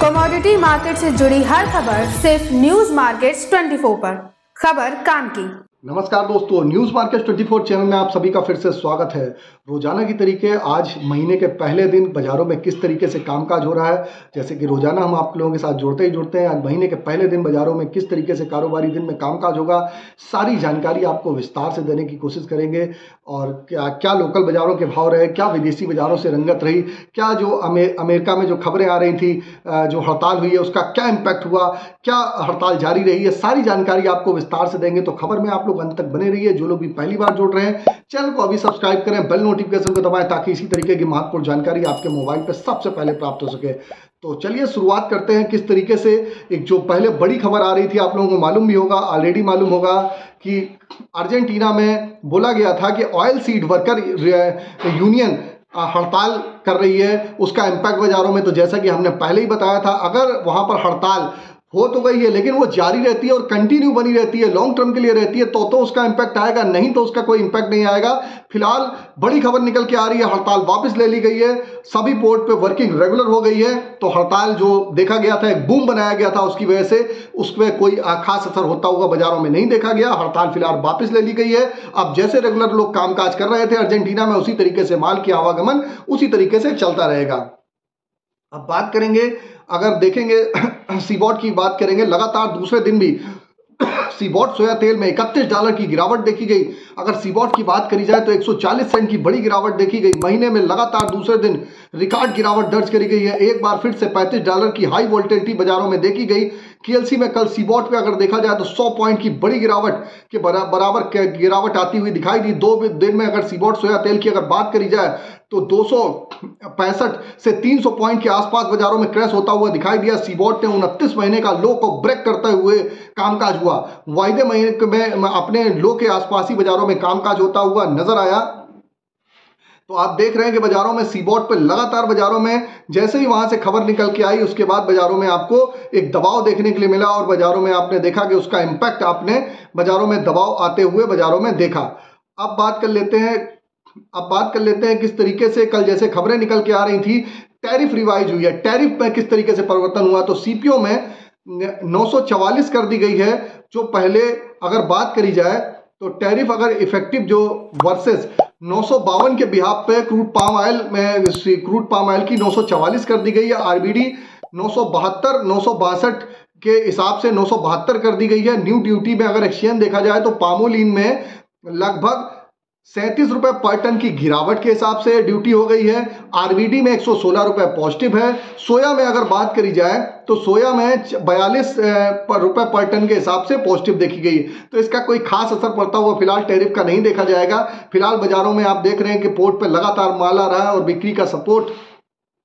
Commodity market से जुड़ी हर खबर सिर्फ न्यूज मार्केट्स 24 पर। खबर काम की। नमस्कार दोस्तों, न्यूज मार्केट 24 चैनल में आप सभी का फिर से स्वागत है। रोजाना की तरीके आज महीने के पहले दिन बाजारों में किस तरीके से कामकाज हो रहा है, जैसे कि रोजाना हम आप लोगों के साथ जुड़ते हैं। आज महीने के पहले दिन बाजारों में किस तरीके से कारोबारी दिन में कामकाज होगा, सारी जानकारी आपको विस्तार से देने की कोशिश करेंगे। और क्या लोकल बाजारों के भाव रहे, क्या विदेशी बाजारों से रंगत रही, क्या जो अमेरिका में जो खबरें आ रही थी, जो हड़ताल हुई है उसका क्या इम्पैक्ट हुआ, क्या हड़ताल जारी रही है, सारी जानकारी आपको विस्तार से देंगे। तो खबर में आप लोग अंत तक बने रहिए। जो लोग भी पहली बार जुड़ रहे हैं, चैनल को अभी सब्सक्राइब करें, बेल नोटिफिकेशन को दबाएं ताकि इसी तरीके की महत्वपूर्ण जानकारी आपके मोबाइल पर सबसे पहले प्राप्त हो सके। तो चलिए शुरुआत करते हैं। किस तरीके से एक जो पहले बड़ी खबर आ रही थी, आप लोगों को मालूम भी होगा, ऑलरेडी मालूम होगा कि अर्जेंटीना में बोला गया था कि ऑयल सीड वर्कर यूनियन हड़ताल कर रही है, उसका इम्पैक्ट बाजारों में। तो जैसा कि हमने पहले ही बताया था, अगर वहां पर हड़ताल हो तो गई है लेकिन वो जारी रहती है और कंटिन्यू बनी रहती है, लॉन्ग टर्म के लिए रहती है, तो उसका इम्पैक्ट आएगा, नहीं तो उसका कोई इम्पैक्ट नहीं आएगा। फिलहाल बड़ी खबर निकल के आ रही है, हड़ताल वापस ले ली गई है, सभी पोर्ट पे वर्किंग रेगुलर हो गई है। तो हड़ताल जो देखा गया था, एक बूम बनाया गया था, उसकी वजह से उसमें कोई खास असर होता हुआ बाजारों में नहीं देखा गया। हड़ताल फिलहाल वापस ले ली गई है। अब जैसे रेगुलर लोग कामकाज कर रहे थे अर्जेंटीना में, उसी तरीके से माल की आवागमन उसी तरीके से चलता रहेगा। अब बात करेंगे, अगर देखेंगे सीबॉट की बात करेंगे, लगातार दूसरे दिन भी सीबॉट सोया तेल में $31 की गिरावट देखी गई। अगर सीबॉट की बात करी जाए तो 140 सेंट की बड़ी गिरावट देखी गई। महीने में लगातार दूसरे दिन रिकॉर्ड गिरावट दर्ज करी गई है। एक बार फिर से $35 की हाई वोल्टिलिटी बाजारों में देखी गई। केएलसी में कल सीबॉट पे अगर देखा जाए तो 100 पॉइंट की बड़ी गिरावट के बराबर गिरावट आती हुई दिखाई दी। 2 दिन में अगर सीबॉट सोया तेल की अगर बात करी जाए तो 265 से 300 पॉइंट के आसपास बाजारों में क्रैश होता हुआ दिखाई दिया। सीबॉट ने 29 महीने का लो को ब्रेक करते हुए कामकाज हुआ। वायदे महीने में अपने लो के आसपास ही बाजारों में कामकाज होता हुआ नजर आया। तो आप देख रहे हैं कि बाजारों में सीबॉट पे लगातार बाजारों में जैसे ही वहां से खबर निकल के आई, उसके बाद बाजारों में आपको एक दबाव देखने के लिए मिला और बाजारों में आपने देखा कि उसका इंपैक्ट आपने बाजारों में दबाव आते हुए बाजारों में देखा। अब बात कर लेते हैं किस तरीके से कल जैसे खबरें निकल के आ रही थी, टैरिफ रिवाइज हुई है। टैरिफ में किस तरीके से परिवर्तन हुआ, तो सीपीओ में 944 कर दी गई है। जो पहले अगर बात करी जाए तो टैरिफ अगर इफेक्टिव जो वर्सेस 952 के बिहाफ पे क्रूड पाम ऑयल की 944 कर दी गई है। आरबीडी 972 962 के हिसाब से 972 कर दी गई है। न्यू ड्यूटी में अगर एक्सचेंज देखा जाए तो पामोलिन में लगभग 37 रुपए पर टन की गिरावट के हिसाब से ड्यूटी हो गई है। आरबीडी में 116 रुपए पॉजिटिव है। सोया में अगर बात करी जाए तो सोया में 42 रुपए पर टन के हिसाब से पॉजिटिव देखी गई है। तो इसका कोई खास असर पड़ता हुआ फिलहाल टैरिफ का नहीं देखा जाएगा। फिलहाल बाजारों में आप देख रहे हैं कि पोर्ट पे लगातार माल आ रहा है और बिक्री का सपोर्ट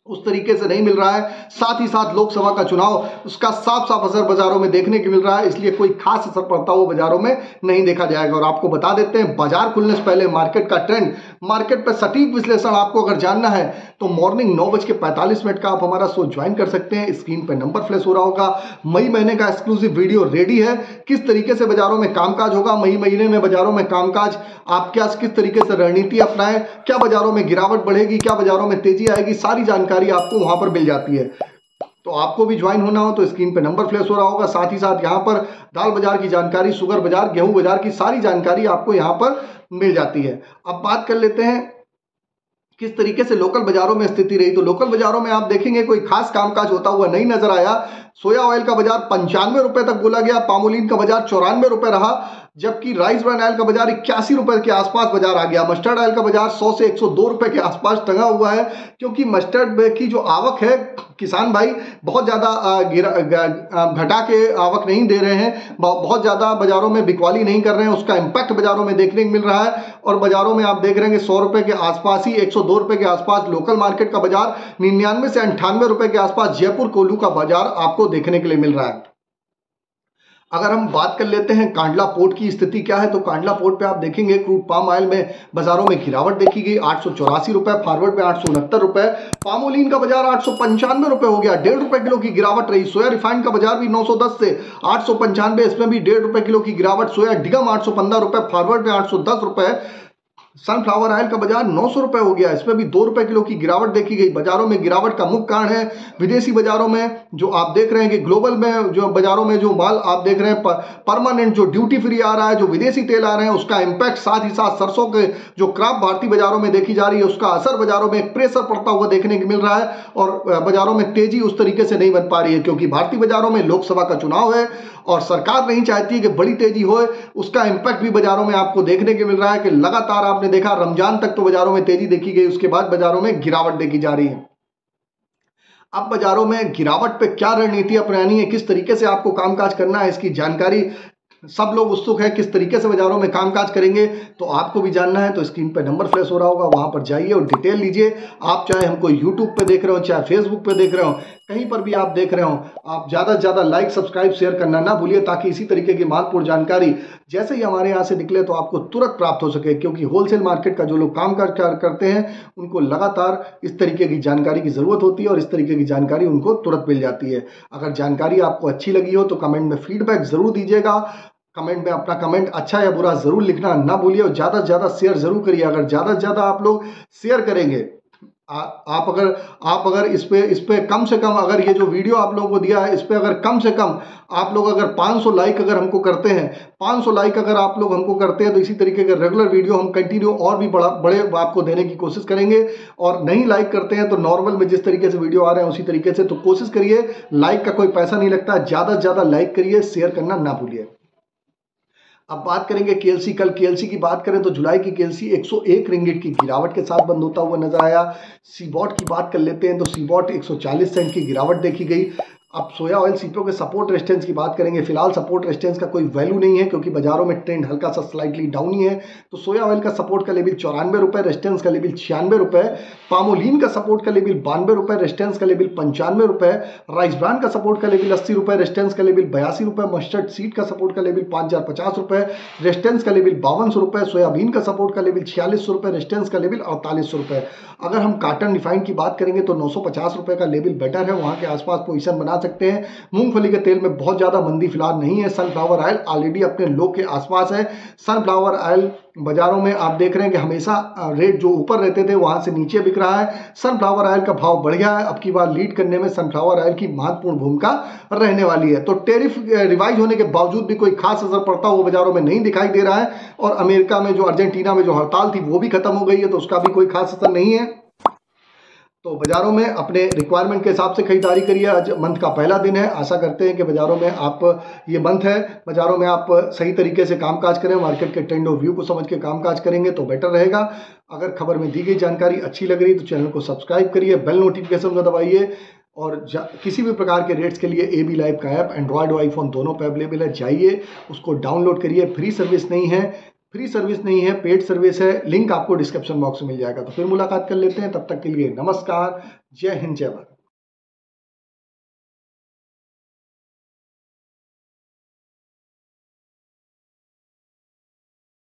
उस तरीके से नहीं मिल रहा है। साथ ही साथ लोकसभा का चुनाव, उसका साफ साफ असर बाजारों में देखने को मिल रहा है, इसलिए कोई खास असर पड़ता हुआ बाजारों में नहीं देखा जाएगा। और आपको बता देते हैं बाजार खुलने से पहले मार्केट का ट्रेंड, मार्केट पर सटीक विश्लेषण आपको अगर जानना है तो मॉर्निंग 9:45 का आप हमारा शो ज्वाइन कर सकते हैं। स्क्रीन पर नंबर फ्लैश हो रहा होगा। मई महीने का एक्सक्लूसिव वीडियो रेडी है, किस तरीके से बाजारों में कामकाज होगा, मई महीने में बाजारों में कामकाज आप क्या किस तरीके से रणनीति अपनाएं, क्या बाजारों में गिरावट बढ़ेगी, क्या बाजारों में तेजी आएगी, सारी जानकारी आपको वहां पर मिल जाती है। तो आपको भी ज्वाइन होना हो तो स्क्रीन पे नंबर फ्लैश हो रहा होगा। साथ ही साथ यहाँ पर दाल बाजार की जानकारी, शुगर बाजार, गेहूं बाजार की सारी जानकारी आपको यहाँ पर मिल जाती है। अब बात कर लेते हैं किस तरीके से लोकल बाजारों में स्थिति रही। तो लोकल बाजारों में आप देखेंगे कोई खास कामकाज होता हुआ नहीं नजर आया। सोया ऑयल का बाजार 95 रुपए तक बोला गया, पामोलिन का बाजार 94 रुपए रहा, जबकि राइस ब्रांड ऑयल का बाजार 81 रुपए के आसपास बाजार आ गया। मस्टर्ड ऑयल का बाजार 100 से 102 रुपए के आसपास टंगा हुआ है, क्योंकि मस्टर्ड की जो आवक है किसान भाई बहुत ज्यादा घटा के आवक नहीं दे रहे हैं, बहुत ज्यादा बाजारों में बिकवाली नहीं कर रहे हैं, उसका इंपैक्ट बाजारों में देखने को मिल रहा है। और बाजारों में आप देख रहे हैं कि 100 रुपए के आसपास ही, 102 रुपए के आसपास लोकल मार्केट का बाजार, 99 से 98 रुपए के आसपास जयपुर कोल्हू का बाजार आपको देखने के लिए मिल रहा है। अगर हम बात कर लेते हैं कांडला पोर्ट की स्थिति क्या है, तो कांडला पोर्ट पे आप देखेंगे क्रूड पाम ऑयल में बाजारों में गिरावट देखी गई, 884 रुपए, फॉरवर्ड में 869 रुपए, पामोलिन का बाजार 895 रुपए हो गया, 1.5 रुपए किलो की गिरावट रही। सोया रिफाइंड का बाजार भी 910 से 895, इसमें भी 1.5 रुपए किलो की गिरावट। सोया डिगम 815 रुपए, फॉरवर्ड में 810 रुपए, सनफ्लावर ऑयल का बाजार 900 रुपए हो गया, इसमें भी 2 रुपए किलो की गिरावट देखी गई। बाजारों में गिरावट का मुख्य कारण है विदेशी बाजारों में जो आप देख रहे हैं कि ग्लोबल में जो बाजारों में जो माल आप देख रहे हैं परमानेंट जो ड्यूटी फ्री आ रहा है, जो विदेशी तेल आ रहे हैं, उसका इंपैक्ट, साथ ही साथ सरसों के जो क्रॉप भारतीय बाजारों में देखी जा रही है उसका असर बाजारों में एक प्रेशर पड़ता हुआ देखने को मिल रहा है और बाजारों में तेजी उस तरीके से नहीं बन पा रही है क्योंकि भारतीय बाजारों में लोकसभा का चुनाव है और सरकार नहीं चाहती है कि बड़ी तेजी हो। उसका इंपैक्ट भी बाजारों में आपको देखने को मिल रहा है कि लगातार आपने देखा रमजान तक तो बाजारों में तेजी देखी गई, उसके बाद बाजारों में गिरावट देखी जा रही है। अब बाजारों में गिरावट पे क्या रणनीति अपनानी है, किस तरीके से आपको कामकाज करना है, इसकी जानकारी सब लोग उत्सुक है किस तरीके से बाजारों में कामकाज करेंगे। तो आपको भी जानना है तो स्क्रीन पे नंबर फ्लैश हो रहा होगा, वहां पर जाइए और डिटेल लीजिए। आप चाहे हमको यूट्यूब पे देख रहे हो, चाहे फेसबुक पे देख रहे हो, कहीं पर भी आप देख रहे हो, आप ज़्यादा से ज़्यादा लाइक सब्सक्राइब शेयर करना ना भूलिए ताकि इसी तरीके की महत्वपूर्ण जानकारी जैसे ही हमारे यहाँ से निकले तो आपको तुरंत प्राप्त हो सके क्योंकि होलसेल मार्केट का जो लोग काम करते हैं उनको लगातार इस तरीके की जानकारी की ज़रूरत होती है और इस तरीके की जानकारी उनको तुरंत मिल जाती है। अगर जानकारी आपको अच्छी लगी हो तो कमेंट में फीडबैक ज़रूर दीजिएगा। कमेंट में अपना कमेंट अच्छा या बुरा जरूर लिखना ना भूलिए और ज़्यादा से ज़्यादा शेयर जरूर करिए। अगर ज़्यादा से ज़्यादा आप लोग शेयर करेंगे, आप अगर इस पे कम से कम, अगर ये जो वीडियो आप लोगों को दिया है इस पे अगर कम से कम आप लोग अगर 500 लाइक अगर हमको करते हैं, 500 लाइक अगर आप लोग हमको करते हैं तो इसी तरीके के रेगुलर वीडियो हम कंटिन्यू और भी बड़े आपको देने की कोशिश करेंगे। और नहीं लाइक करते हैं तो नॉर्मल में जिस तरीके से वीडियो आ रहे हैं उसी तरीके से, तो कोशिश करिए, लाइक का कोई पैसा नहीं लगता, ज़्यादा से ज़्यादा लाइक करिए, शेयर करना ना भूलिए। अब बात करेंगे केएलसी। कल केएलसी की बात करें तो जुलाई की केएलसी 101 रिंगिट की गिरावट के साथ बंद होता हुआ नजर आया। सीबॉट की बात कर लेते हैं तो सीबॉट 140 सेंट की गिरावट देखी गई। अब सोया ऑयल सीपीओ के सपोर्ट रेजिस्टेंस की बात करेंगे। फिलहाल सपोर्ट रेजिस्टेंस का कोई वैल्यू नहीं है क्योंकि बाजारों में ट्रेंड हल्का सा स्लाइटली डाउन ही है। तो सोया ऑयल का सपोर्ट का लेवल 94 रुपए, रेजिस्टेंस का लेवल 96 रुपए। पामोलीन का सपोर्ट का लेवल 92 रुपए, रेजिस्टेंस का लेवल 95 रुपए। राइस ब्रांड का सपोर्ट का लेवल 80 रुपए, रेजिस्टेंस का लेवल 82 रुपए। मस्टर्ड सीड का सपोर्ट का लेवल 5050 रुपए, रेजिस्टेंस का लेवल 5200 रुपए। सोयाबीन का सपोर्ट का लेवल 4600 रुपए, रेजिस्टेंस का लेवल 4800 रुपए। अगर हम कॉटन रिफाइंड की बात करेंगे तो 950 रुपए का लेवल बेटर है, वहां के आसपास पोजीशन बना सकते हैं। मूंगफली के तेल में बहुत ज्यादा मंदी फिलहाल नहीं है। सनफ्लावर ऑयल ऑलरेडी अपने लो के आसपास है। सनफ्लावर ऑयल बाजारों में आप देख रहे हैं कि हमेशा रेट जो ऊपर रहते थे वहां से नीचे बिक रहा है। सनफ्लावर ऑयल का भाव बढ़ गया है। अब की बार लीड करने में सनफ्लावर ऑयल की महत्वपूर्ण भूमिका रहने वाली है। तो टैरिफ रिवाइज होने के बावजूद भी कोई खास असर पड़ता हुआ बाजारों में नहीं दिखाई दे रहा है और अमेरिका में जो अर्जेंटीना में जो हड़ताल थी वो भी खत्म हो गई है तो उसका भी कोई खास असर नहीं है। तो बाजारों में अपने रिक्वायरमेंट के हिसाब से खरीदारी करिए। आज मंथ का पहला दिन है, आशा करते हैं कि बाजारों में आप, ये मंथ है, बाजारों में आप सही तरीके से कामकाज करें, मार्केट के ट्रेंड और व्यू को समझ के कामकाज करेंगे तो बेटर रहेगा। अगर खबर में दी गई जानकारी अच्छी लग रही तो चैनल को सब्सक्राइब करिए, बेल नोटिफिकेशन को दबाइए और किसी भी प्रकार के रेट्स के लिए AB लाइव का ऐप एंड्रॉयड और आईफोन दोनों पर अवेलेबल है, जाइए उसको डाउनलोड करिए। फ्री सर्विस नहीं है, पेड सर्विस है। लिंक आपको डिस्क्रिप्शन बॉक्स में मिल जाएगा। तो फिर मुलाकात कर लेते हैं, तब तक के लिए नमस्कार, जय हिंद, जय भारत।